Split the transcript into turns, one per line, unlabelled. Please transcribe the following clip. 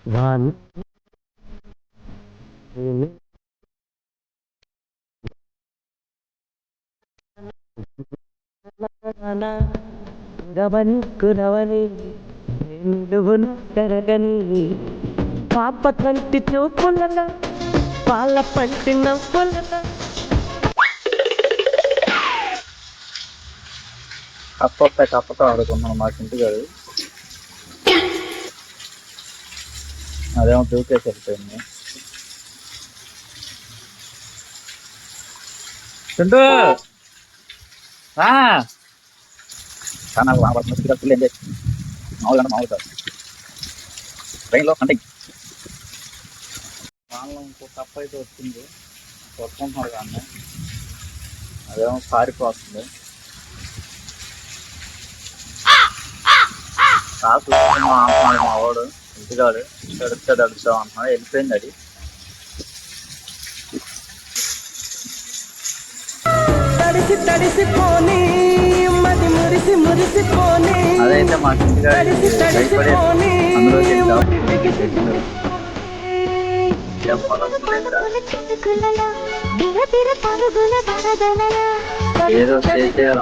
Van గవని కురవని నువ్వును కరగని పాప కంటి చూపులలో పాల పంటి నవ్వులలో
కప్పతో ఆడుకున్నాం మాకు ఇంటి కాదు, అదేమో దూకేసి వెళ్ళిపోయింది. చుంటూ నాకు మామూలు మామూలు ట్రైన్లో అంటే వాళ్ళలో ఇంకో కప్ప అయితే వచ్చింది, కొట్టుకుంటున్నారు కానీ అదేమో పారిపోతుంది. చూసుకున్నాం అంటున్నాడు మా వాడు, ఇంటికాడు తడుస్తాం అంటున్నాడు, వెళ్ళిపోయింది అది. అదైతే మాకు ఇంటికాడు భయపడే అందులోకి ఏదో చేయాలి.